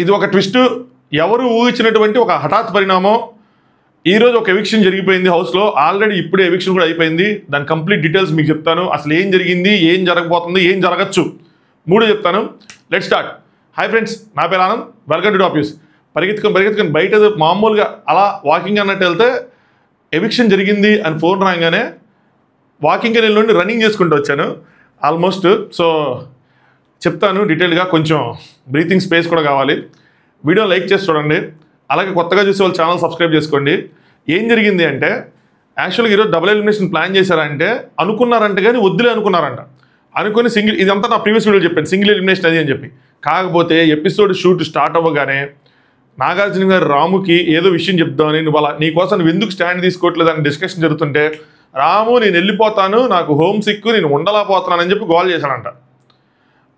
ఇది ఒక ట్విస్ట్, ఎవరు ఊహించినటువంటి ఒక హఠాత్ పరిణామం. ఈరోజు ఒక ఎవిక్షన్ జరిగిపోయింది హౌస్లో, ఆల్రెడీ ఇప్పుడే ఎవిక్షన్ కూడా అయిపోయింది. దాని కంప్లీట్ డీటెయిల్స్ మీకు చెప్తాను. అసలు ఏం జరిగింది, ఏం జరగబోతుంది, ఏం జరగచ్చు, మూడు చెప్తాను. Let start. హాయ్ ఫ్రెండ్స్, నా పేరు Anand. Welcome to top news. పరిగెత్తుకొని బయట మామూలుగా అలా వాకింగ్ అన్నట్టు వెళ్తే ఎవిక్షన్ జరిగింది అని ఫోన్ రాగానే వాకింగ్ అని వెళ్ళి రన్నింగ్ చేసుకుంటూ వచ్చాను ఆల్మోస్ట్. సో చెప్తాను డీటెయిల్గా, కొంచెం బ్రీతింగ్ స్పేస్ కూడా కావాలి. వీడియో లైక్ చేసి చూడండి, అలాగే కొత్తగా చూసే వాళ్ళు ఛానల్ సబ్స్క్రైబ్ చేసుకోండి. ఏం జరిగింది అంటే, యాక్చువల్గా ఈరోజు డబుల్ ఎలిమినేషన్ ప్లాన్ చేశారంటే అనుకున్నారంటే కానీ వద్దులే అనుకున్నారంట. అనుకుని సింగిల్, ఇదంతా నా ప్రీవియస్ వీడియో చెప్పాను సింగిల్ ఎలిమినేషన్ అది అని చెప్పి. కాకపోతే ఎపిసోడ్ షూట్ స్టార్ట్ అవ్వగానే నాగార్జున గారు రాముకి ఏదో విషయం చెప్దామని, నీకోసం నువ్వు ఎందుకు స్టాండ్ తీసుకోవట్లేదు అని డిస్కషన్ జరుగుతుంటే, రాము నేను వెళ్ళిపోతాను, నాకు హోమ్ సిక్, నేను ఉండలేకపోతున్నానని చెప్పి గోల్ చేశాడంట.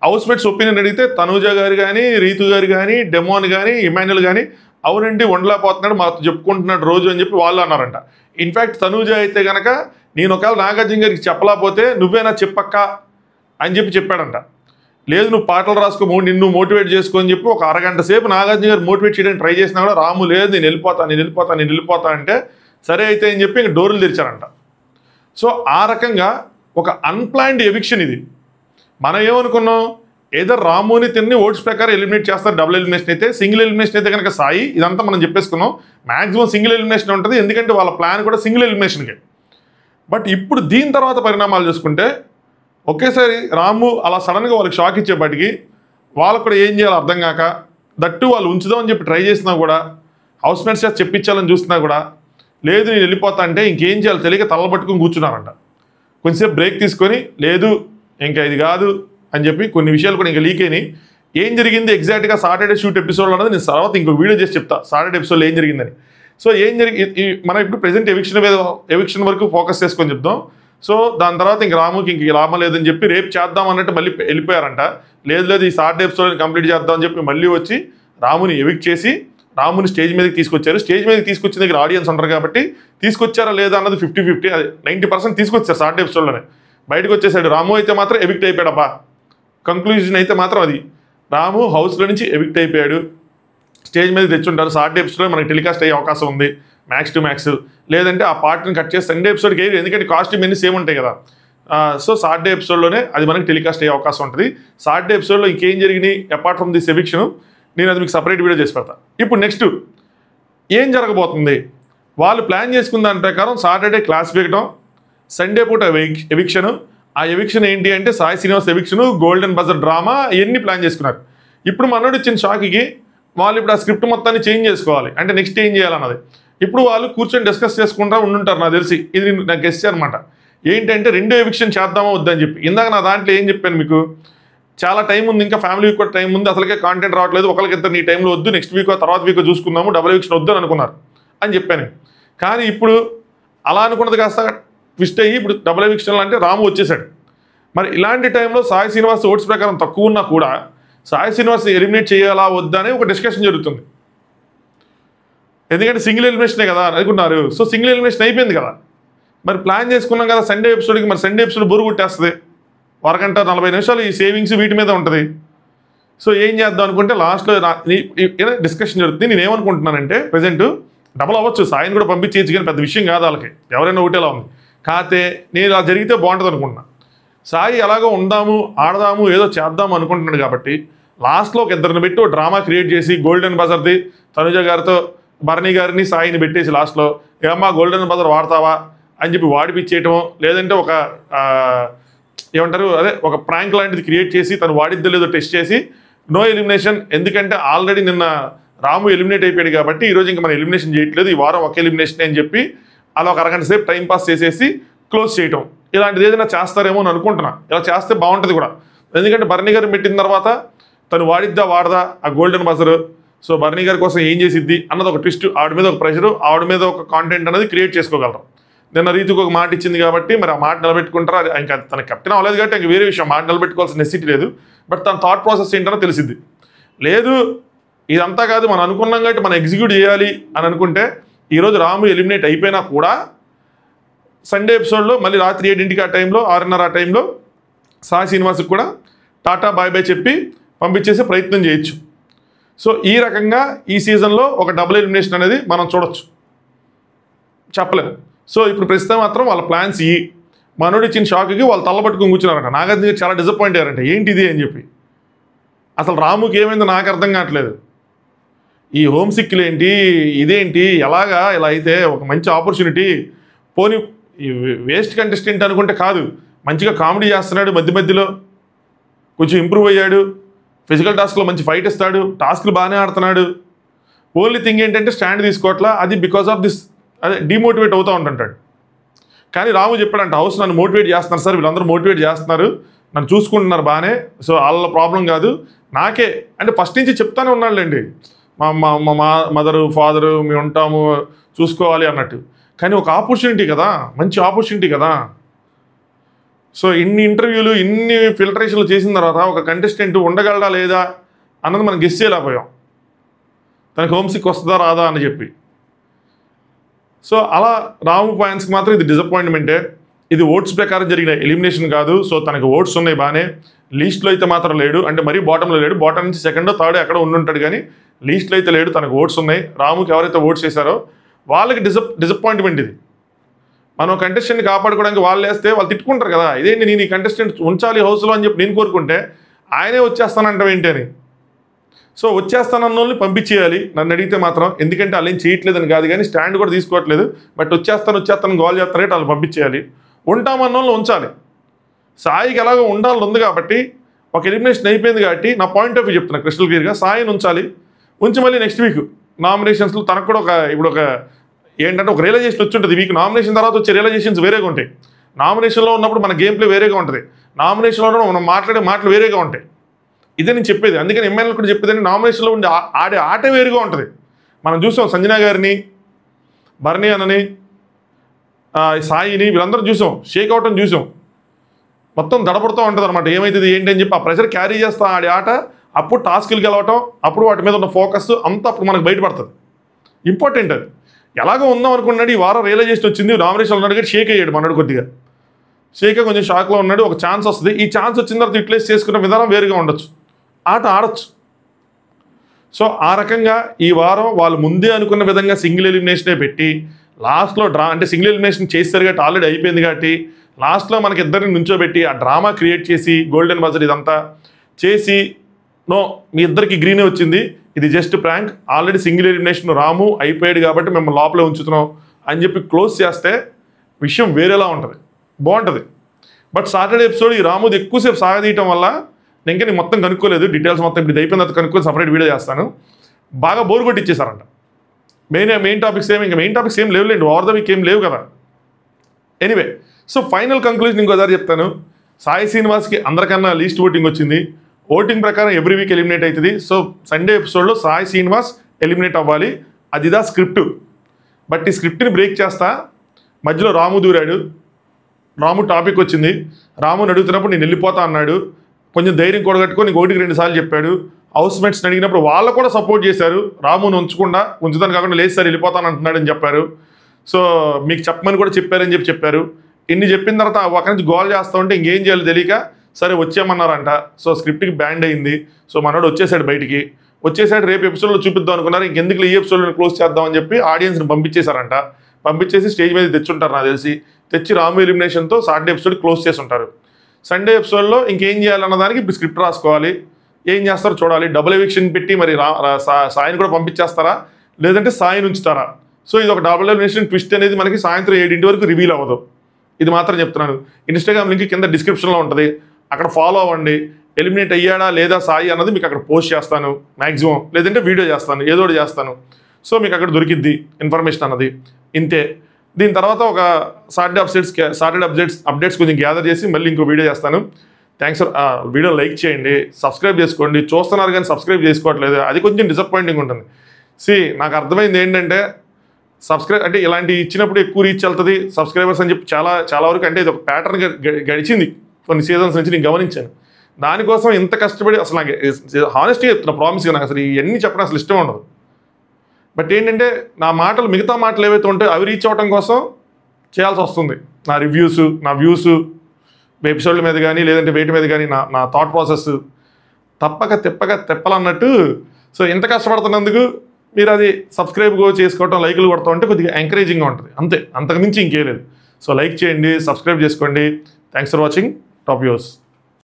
హౌస్మేట్స్ ఒపీనియన్ అడిగితే తనూజ గారు కానీ, రీతు గారు కానీ, డెమోన్ కానీ, ఇమాన్యుల్ కానీ అవునండి ఉండలేకపోతున్నాడు, మాతో చెప్పుకుంటున్నాడు రోజు అని చెప్పి వాళ్ళు అన్నారంట. ఇన్ఫ్యాక్ట్ తనూజ అయితే కనుక నేను ఒకవేళ నాగార్జున గారికి చెప్పలేకపోతే నువ్వేనా చెప్పక్క అని చెప్పి చెప్పాడంట. లేదు నువ్వు పాటలు రాసుకో, నిన్ను మోటివేట్ చేసుకో అని చెప్పి ఒక అరగంట సేపు నాగార్జున గారు మోటివేట్ చేయడానికి ట్రై చేసినా కూడా రాము లేదు నేను వెళ్ళిపోతా అంటే సరే అయితే అని చెప్పి ఇంక డోర్లు తెరిచారంట. సో ఆ రకంగా ఒక అన్ప్లాన్డ్ ఎవిక్షన్ ఇది. మనం ఏమనుకున్నాం, ఏదో రాముని తిన్ని ఓట్స్ ప్రకారం ఎలిమినేట్ చేస్తారు డబుల్ ఎలిమినేషన్ అయితే. సింగిల్ ఎలిమినేషన్ అయితే కనుక సాయి, ఇదంతా మనం చెప్పేసుకున్నాం. మ్యాక్సిమం సింగిల్ ఎలిమినేషన్ ఉంటుంది, ఎందుకంటే వాళ్ళ ప్లాన్ కూడా సింగిల్ ఎలిమినేషన్కే. బట్ ఇప్పుడు దీని తర్వాత పరిణామాలు చూసుకుంటే ఒకేసారి రాము అలా సడన్గా వాళ్ళకి షాక్ ఇచ్చేపాటికి వాళ్ళకు కూడా ఏం చేయాలో అర్థం కాక, దట్టు వాళ్ళు ఉంచుదామని చెప్పి ట్రై చేసినా కూడా, హౌస్మేట్స్ చేసి చెప్పించాలని చూస్తున్నా కూడా లేదు నేను వెళ్ళిపోతా అంటే ఇంకేం చేయాలో తెలియక తలబట్టుకుని కూర్చున్నారంట. కొంచెంసేపు బ్రేక్ తీసుకొని లేదు ఇంకా ఇది కాదు అని చెప్పి కొన్ని విషయాలు కూడా ఇంకా లీక్ అయినాయి. ఏం జరిగింది ఎగ్జాక్ట్గా సాటర్డే షూట్ ఎపిసోడ్ అనేది నేను తర్వాత ఇంకొక వీడియో చేసి చెప్తా సాటర్డే ఎపిసోడ్లో ఏం జరిగిందని. సో ఏం మనం ఇప్పుడు ప్రెజెంట్ ఎవిక్షన్ వరకు ఫోకస్ చేసుకొని చెప్దాం. సో దాని తర్వాత ఇంక రాముకి ఇంక లాభం లేదని చెప్పి రేపు చేద్దాం అన్నట్టు మళ్ళీ వెళ్ళిపోయారంట. లేదు ఈ సాటర్డే ఎపిసోడ్ని కంప్లీట్ చేద్దామని చెప్పి మళ్ళీ వచ్చి రాముని ఎవిక్ట్ చేసి రాముని స్టేజ్ మీదకి తీసుకొచ్చారు. స్టేజ్ మీదకి తీసుకొచ్చిన దగ్గర ఆడియన్స్ ఉంటారు కాబట్టి తీసుకొచ్చారా లేదా అన్నది 50-50, అది 90% తీసుకొచ్చారు సాటర్డే ఎపిసోడ్లోనే. బయటకు వచ్చేసాడు రాము అయితే మాత్రం ఎవిక్ట్ అయిపోయాడబ్బా. కంక్లూజన్ అయితే మాత్రం అది, రాము హౌస్లో నుంచి ఎవిక్ట్ అయిపోయాడు. స్టేజ్ మీద తెచ్చుంటారు. సాటర్డే ఎపిసోడ్లో మనకి టెలికాస్ట్ అయ్యే అవకాశం ఉంది మ్యాక్స్ టు మ్యాక్స్. లేదంటే ఆ పార్ట్ని కట్ చేసి సండే ఎపిసోడ్కి వేయరు, ఎందుకంటే కాస్ట్యూమ్ అన్ని సేమ్ ఉంటాయి కదా. సో సాటర్డే ఎపిసోడ్లోనే అది మనకి టెలికాస్ట్ అయ్యే అవకాశం ఉంటుంది. సాటర్డే ఎపిసోడ్లో ఇంకేం జరిగినాయి అపార్ట్ ఫ్రమ్ దిస్ ఎవిక్షన్ నేను అది మీకు సపరేట్ వీడియో చేసి పెడతా. ఇప్పుడు నెక్స్ట్ ఏం జరగబోతుంది, వాళ్ళు ప్లాన్ చేసుకున్న దాని ప్రకారం సాటర్డే క్లాస్ వేయడం, సండే పూట ఎవిక్షన్. ఆ ఎవిక్షన్ ఏంటి అంటే Sai Srinivas eviction, golden buzzer drama ఇవన్నీ ప్లాన్ చేసుకున్నారు. ఇప్పుడు మనోడు ఇచ్చిన షాక్కి వాళ్ళు ఇప్పుడు ఆ స్క్రిప్ట్ మొత్తాన్ని చేంజ్ చేసుకోవాలి, అంటే నెక్స్ట్ ఏం చేయాలన్నది ఇప్పుడు వాళ్ళు కూర్చొని డిస్కస్ చేసుకుంటా ఉండుంటారు నాకు తెలిసి. ఇది నాకు గెస్ట్ అనమాట. ఏంటంటే రెండో ఎవిక్షన్ చేద్దామా వద్దని చెప్పి. ఇందాక నా దాంట్లో ఏం చెప్పాను మీకు, చాలా టైం ఉంది, ఇంకా ఫ్యామిలీ వీక్ కూడా టైం ఉంది, అసలుకే కాంటెంట్ రావట్లేదు, ఒకరికిద్దరు నీ టైంలో వద్దు, నెక్స్ట్ వీక్ తర్వాత వీక్ చూసుకుందాము, డబుల్ ఎవిక్షన్ వద్దు అని అనుకున్నారు అని చెప్పాను. కానీ ఇప్పుడు అలా అనుకున్నది కాస్త ట్విస్ట్ అయ్యి ఇప్పుడు డబుల్ ఎవిక్షన్ అంటే రాము వచ్చేసాడు. మరి ఇలాంటి టైంలో సాయి శ్రీనివాస్ ఓట్స్ ప్రకారం తక్కువ ఉన్నా కూడా సాయి శ్రీనివాస్ ఎలిమినేట్ చేయాలా వద్దా అని ఒక డిస్కషన్ జరుగుతుంది. ఎందుకంటే సింగిల్ ఎలిమినేషనే కదా అనుకున్నారు. సో సింగిల్ ఎలిమినేషన్ అయిపోయింది కదా, మరి ప్లాన్ చేసుకున్నాం కదా సండే ఎపిసోడ్కి. మరి సండే ఎపిసోడ్ బోరు కొట్టేస్తుంది, అరగంట 40 నిమిషాలు ఈ సేవింగ్స్ వీటి మీద ఉంటుంది. సో ఏం చేద్దాం అనుకుంటే లాస్ట్లో డిస్కషన్ జరుగుతుంది. నేను ఏమనుకుంటున్నానంటే ప్రజెంట్ డబుల్ అవ్వచ్చు, సాయిని కూడా పంపించేయచ్చు, కానీ పెద్ద విషయం కాదు వాళ్ళకి, ఎవరైనా ఒకటేలా ఉంది. కాకపోతే నేను అలా జరిగితే బాగుంటుంది అనుకుంటున్నా. సాయి ఎలాగో ఉందాము ఆడదాము ఏదో చేద్దాము అనుకుంటున్నాడు కాబట్టి లాస్ట్లో ఒక ఇద్దరిని పెట్టి ఒక డ్రామా క్రియేట్ చేసి గోల్డెన్ బజర్ది తనుజ గారితో భరణి గారిని సాయిని పెట్టేసి లాస్ట్లో ఏమమ్మా గోల్డెన్ బజర్ వాడతావా అని చెప్పి వాడిపిచ్చేయటం, లేదంటే ఒక ఏమంటారు అదే ఒక ప్రాంక్ లాంటిది క్రియేట్ చేసి తను వాడిద్దో లేదో టెస్ట్ చేసి నో ఎలిమినేషన్. ఎందుకంటే ఆల్రెడీ నిన్న రాము ఎలిమినేట్ అయిపోయాడు కాబట్టి ఈరోజు ఇంకా మనం ఎలిమినేషన్ చేయట్లేదు, ఈ వారం ఒక ఎలిమినేషన్ అని చెప్పి అలా ఒక అరగంట సేపు టైం పాస్ చేసేసి క్లోజ్ చేయటం, ఇలాంటిది ఏదైనా చేస్తారేమో అని అనుకుంటున్నా. ఇలా చేస్తే బాగుంటుంది కూడా, ఎందుకంటే భరణి గారు పెట్టిన తర్వాత తను వాడిద్దా వాడదా ఆ గోల్డెన్ బజర్. సో భరణి గారి కోసం ఏం చేసిద్ది అన్నది ఒక ట్విస్ట్, ఆవిడ మీద ఒక ప్రెషరు, ఆవిడ మీద ఒక కాంటెంట్ అనేది క్రియేట్ చేసుకోగలరు. నిన్న రీతికి ఒక మాట ఇచ్చింది కాబట్టి మరి ఆ మాట నిలబెట్టుకుంటారా, అది ఇంకా తన కెప్టెన్ అవ్వలేదు కాబట్టి ఇంక వేరే విషయం, మాట నిలబెట్టుకోవాల్సిన నెసిటీ లేదు. బట్ తన థాట్ ప్రాసెస్ ఏంటనో తెలిసిద్ది. లేదు ఇదంతా కాదు మనం అనుకున్నాం కాబట్టి మనం ఎగ్జిక్యూట్ చేయాలి అని అనుకుంటే ఈరోజు రాము ఎలిమినేట్ అయిపోయినా కూడా సండే ఎపిసోడ్లో మళ్ళీ రాత్రి 7 ఆ టైంలో 6:30 ఆ టైంలో సాయి శ్రీనివాస్కి కూడా టాటా బాయ్ బాయ్ చెప్పి పంపించేసే ప్రయత్నం చేయొచ్చు. సో ఈ రకంగా ఈ సీజన్లో ఒక డబుల్ ఎలిమినేషన్ అనేది మనం చూడొచ్చు, చెప్పలేము. సో ఇప్పుడు ప్రస్తుతం మాత్రం వాళ్ళ ప్లాన్స్ మనోడు ఇచ్చిన షాక్కి వాళ్ళు తల్లబట్టుకుని కూర్చున్నారంట. నాగార్జున చాలా డిసప్పాయింట్ అయ్యారంట, ఏంటి ఇది అని చెప్పి. అసలు రాముకి ఏమైందో నాకు అర్థం కావట్లేదు. ఈ హోమ్ సిక్లు ఏంటి, ఇదేంటి, ఎలాగా ఇలా అయితే ఒక మంచి ఆపర్చునిటీ, పోనీ వేస్ట్ కంటెస్టెంట్ అనుకుంటే కాదు, మంచిగా కామెడీ చేస్తున్నాడు, మధ్య మధ్యలో కొంచెం ఇంప్రూవ్ అయ్యాడు, ఫిజికల్ టాస్క్లో మంచి ఫైట్ ఇస్తాడు, టాస్క్లు బాగానే ఆడుతున్నాడు. ఓన్లీ థింగ్ ఏంటంటే స్టాండ్ తీసుకోవట్లా, అది బికాస్ ఆఫ్ దిస్, అదే డిమోటివేట్ అవుతూ ఉంటుంటాడు. కానీ రాము చెప్పాడంట, హౌస్ నన్ను మోటివేట్ చేస్తున్నారు సార్, వీళ్ళందరూ మోటివేట్ చేస్తున్నారు, నన్ను చూసుకుంటున్నారు బాగానే, సో వాళ్ళ ప్రాబ్లం కాదు నాకే అంటే ఫస్ట్ నుంచి చెప్తానే ఉన్నాడులేండి, మా మదరు ఫాదరు మేము ఉంటాము చూసుకోవాలి అన్నట్టు. కానీ ఒక ఆపర్చునిటీ కదా, మంచి ఆపర్చునిటీ కదా. సో ఇన్ని ఇంటర్వ్యూలు ఇన్ని ఫిల్టరేషన్లు చేసిన తర్వాత ఒక కంటెస్టెంట్ ఉండగలడా లేదా అన్నది మనం గెస్ చేయలేకపోయాం, తనకి హోమ్ సిక్ వస్తుందా రాదా అని చెప్పి. సో అలా రాము ఫ్యాన్స్కి మాత్రం ఇది డిసప్పాయింట్మెంటే. ఇది ఓట్స్ ప్రకారం జరిగిన ఎలిమినేషన్ కాదు. సో తనకి ఓట్స్ ఉన్నాయి బాగానే, లీస్ట్లో అయితే మాత్రం లేడు, అంటే మరీ బాటంలో లేడు, బాటం నుంచి సెకండో థర్డో ఎక్కడ ఉండుంటాడు, కానీ లీస్ట్లో అయితే లేడు, తనకు ఓట్స్ ఉన్నాయి. రాముకి ఎవరైతే ఓట్స్ చేశారో వాళ్ళకి డిసప్పాయింట్మెంట్ ఇది. మనం కంటెస్టెంట్ని కాపాడుకోవడానికి వాళ్ళు వేస్తే వాళ్ళు తిట్టుకుంటారు కదా, ఇదేంటి నేను ఈ కంటెస్టెంట్ ఉంచాలి హౌస్లో అని చెప్పి నేను కోరుకుంటే ఆయనే వచ్చేస్తానంటాం ఏంటి అని. సో వచ్చేస్తానన్న వాళ్ళని పంపించేయాలి నన్ను అడిగితే మాత్రం, ఎందుకంటే వాళ్ళు ఏం చేయట్లేదని కాదు, కానీ స్టాండ్ కూడా తీసుకోవట్లేదు, బట్ వచ్చేస్తాను గోల్ చేస్తారంటే వాళ్ళు పంపించేయాలి. ఉంటామన్న వాళ్ళని ఉంచాలి. సాయికి ఎలాగో ఉండాలని ఉంది కాబట్టి, ఒక ఎలిమినేషన్ అయిపోయింది కాబట్టి నా పాయింట్ ఆఫ్ వ్యూ చెప్తున్నా క్రిస్టల్ క్లియర్గా, సాయిని ఉంచాలి. ఉంచి మళ్ళీ నెక్స్ట్ వీక్ నామినేషన్స్లో తనకు కూడా ఇప్పుడు ఒక ఏంటంటే ఒక రియలైజేషన్ వచ్చి ఉంటుంది. వీక్ నామినేషన్ తర్వాత వచ్చే రియలైజేషన్స్ వేరేగా ఉంటాయి. నామినేషన్లో ఉన్నప్పుడు మన గేమ్ ప్లే వేరేగా ఉంటుంది, నామినేషన్లో ఉన్నప్పుడు మనం మాట్లాడే మాటలు వేరేగా ఉంటాయి. ఇదే నేను చెప్పేది. అందుకని ఎమ్మెల్యేలు కూడా చెప్పేది, నామినేషన్లో ఉండి ఆడే ఆట వేరుగా ఉంటుంది. మనం చూసాం సంజన గారిని, భరణి అన్నని, సాయిని, వీళ్ళందరూ చూసాం, షేక్ అవటం చూసాం. మొత్తం దడపడుతూ ఉంటుంది అనమాట, ఏమవుతుంది ఏంటి అని చెప్పి ఆ ప్రెషర్ క్యారీ చేస్తా ఆడే ఆట. అప్పుడు టాస్క్లు గెలవటం, అప్పుడు వాటి మీద ఉన్న ఫోకస్ అంతా అప్పుడు మనకు బయటపడుతుంది. ఇంపార్టెంట్ అది. ఎలాగో ఉందాం అనుకున్నాడు, ఈ వారం రియలైజేషన్ వచ్చింది, నామినేషన్ ఉన్నాడు కానీ షేక్ అయ్యాడు మనడు కొద్దిగా. షేక్ కొంచెం షాక్లో ఉన్నాడు. ఒక ఛాన్స్ వస్తుంది, ఈ ఛాన్స్ వచ్చిన తర్వాత యూటిలైజ్ చేసుకునే విధానం వేరుగా ఉండొచ్చు, ఆట ఆడచ్చు. సో ఆ రకంగా ఈ వారం వాళ్ళు ముందే అనుకున్న విధంగా సింగిల్ ఎలిమినేషనే పెట్టి లాస్ట్లో అంటే సింగిల్ ఎలిమినేషన్ చేస్తారు కాబట్టి ఆల్రెడీ అయిపోయింది కాబట్టి లాస్ట్లో మనకి ఇద్దరిని నుంచోబెట్టి ఆ డ్రామా క్రియేట్ చేసి గోల్డెన్ బజర్ ఇదంతా చేసి, నో మీ ఇద్దరికి గ్రీనే వచ్చింది, ఇది just prank, already single elimination Ramu అయిపోయాడు కాబట్టి మేము లోపలే ఉంచుతున్నాం అని చెప్పి క్లోజ్ చేస్తే విషయం వేరేలా ఉంటుంది, బాగుంటుంది. బట్ సాటర్డే ఎపిసోడ్ ఈ రాముది ఎక్కువసేపు సాగదీయటం వల్ల ఇంకా నేను మొత్తం కనుక్కోలేదు, డీటెయిల్స్ మొత్తం ఇప్పుడు అయిపోయిన తర్వాత కనుక్కొని సపరేట్ వీడియో చేస్తాను. బాగా బోర్ కొట్టి ఇచ్చేసారంట. మెయిన్ టాపిక్స్ ఇంకా మెయిన్ టాపిక్స్ ఏం లేవులేండి, ఓవర్ ద వీక్ ఏం లేవు కదా. ఎనీవే, సో ఫైనల్ కంక్లూజన్ ఇంకోసారి చెప్తాను. సాయి శ్రీనివాస్కి అందరికన్నా లీస్ట్ ఓటింగ్ వచ్చింది. ఓటింగ్ ప్రకారం ఎవ్రీ వీక్ ఎలిమినేట్ అవుతుంది. సో సండే ఎపిసోడ్లో సాయి శ్రీనివాస్ ఎలిమినేట్ అవ్వాలి, అదిదా స్క్రిప్ట్. బట్ ఈ స్క్రిప్ట్ని బ్రేక్ చేస్తా మధ్యలో రాము దూరాడు. రాము టాపిక్ వచ్చింది, రాముని అడుగుతున్నప్పుడు నేను వెళ్ళిపోతా అన్నాడు. కొంచెం ధైర్యం కూడగట్టుకొని 1-2 సార్లు చెప్పాడు. హౌస్ మేట్స్ని అడిగినప్పుడు వాళ్ళు కూడా సపోర్ట్ చేశారు, రాముని ఉంచుతాను కాకుండా లేదు సార్ వెళ్ళిపోతాను అంటున్నాడని చెప్పారు. సో మీకు చెప్పమని కూడా చెప్పారని చెప్పారు. ఇన్ని చెప్పిన తర్వాత ఒక నుంచి గోల్ చేస్తూ ఉంటే ఇంకేం చేయాలి తెలియక సరే వచ్చేయమన్నారంట. సో స్క్రిప్ట్కి బ్యాండ్ అయింది. సో మనోడు వచ్చేసాడు బయటికి, వచ్చేసాడు. రేపు ఎపిసోడ్లో చూపిద్దాం అనుకున్నారు, ఇంకెందుకు ఈ ఎపిసోడ్లో క్లోజ్ చేద్దామని చెప్పి ఆడియన్స్ని పంపించేశారంట. పంపించేసి స్టేజ్ మీద తెచ్చుంటారు నాకు తెలిసి, తెచ్చి రాము ఎలిమినేషన్తో సాటర్డే ఎపిసోడ్ క్లోజ్ చేసి ఉంటారు. సండే ఎపిసోడ్లో ఇంకేం చేయాలన్న దానికి ఇప్పుడు స్క్రిప్ట్ రాసుకోవాలి, ఏం చేస్తారో చూడాలి. డబుల్ ఎవిక్షన్ పెట్టి మరి సాయిని కూడా పంపించేస్తారా లేదంటే సాయిని ఉంచుతారా? సో ఇది ఒక డబుల్ ఎలిమినేషన్ ట్విస్ట్ అనేది మనకి సాయంత్రం 7 వరకు రివీల్ అవ్వదు, ఇది మాత్రం చెప్తున్నాను. ఇన్స్టాగ్రామ్ లింక్ కింద డిస్క్రిప్షన్లో ఉంటుంది, అక్కడ ఫాలో అవ్వండి. ఎలిమినేట్ అయ్యాడా లేదా సాయి అన్నది మీకు అక్కడ పోస్ట్ చేస్తాను మ్యాక్సిమం, లేదంటే వీడియో చేస్తాను, ఏదో ఒకటి చేస్తాను. సో మీకు అక్కడ దొరికిద్ది ఇన్ఫర్మేషన్ అన్నది. ఇంతే. దీని తర్వాత ఒక సాటర్డే అప్డేట్స్ కొంచెం గ్యాదర్ చేసి మళ్ళీ ఇంకో వీడియో చేస్తాను. థ్యాంక్స్ ఫర్ వీడియో లైక్ చేయండి, సబ్స్క్రైబ్ చేసుకోండి. చూస్తున్నారు కానీ సబ్స్క్రైబ్ చేసుకోవట్లేదు, అది కొంచెం డిసప్పాయింటింగ్ ఉంటుంది. నాకు అర్థమైంది ఏంటంటే సబ్స్క్రైబ్ అంటే ఇలాంటి ఇచ్చినప్పుడు ఎక్కువ రీచ్ వెళ్తుంది సబ్స్క్రైబర్స్ అని చెప్పి చాలా వరకు, అంటే ఇది ఒక ప్యాటర్న్ గడిచింది కొన్ని సీజన్స్ నుంచి నేను గమనించాను. దానికోసం ఇంత కష్టపడి అసలు నాకు హానెస్ట్గా చెప్తున్నా, ప్రామిస్గా నాకు అసలు ఇవన్నీ చెప్పడం అసలు ఇష్టం ఉండదు. బట్ ఏంటంటే నా మాటలు మిగతా మాటలు ఏవైతే ఉంటాయో అవి రీచ్ అవ్వడం కోసం చేయాల్సి వస్తుంది. నా రివ్యూస్, నా వ్యూస్ ఎపిసోడ్ల మీద కానీ లేదంటే వేటి మీద కానీ నా థాట్ ప్రాసెస్ తప్పక తిప్పలన్నట్టు సో ఇంత కష్టపడుతున్నందుకు మీరు అది సబ్స్క్రైబ్ చేసుకోవటం, లైకులు కొడతాం అంటే కొద్దిగా ఎంకరేజింగ్గా ఉంటుంది, అంతే, అంతకుమించి ఇంకేం లేదు. సో లైక్ చేయండి, సబ్స్క్రైబ్ చేసుకోండి. Thanks for watching top views.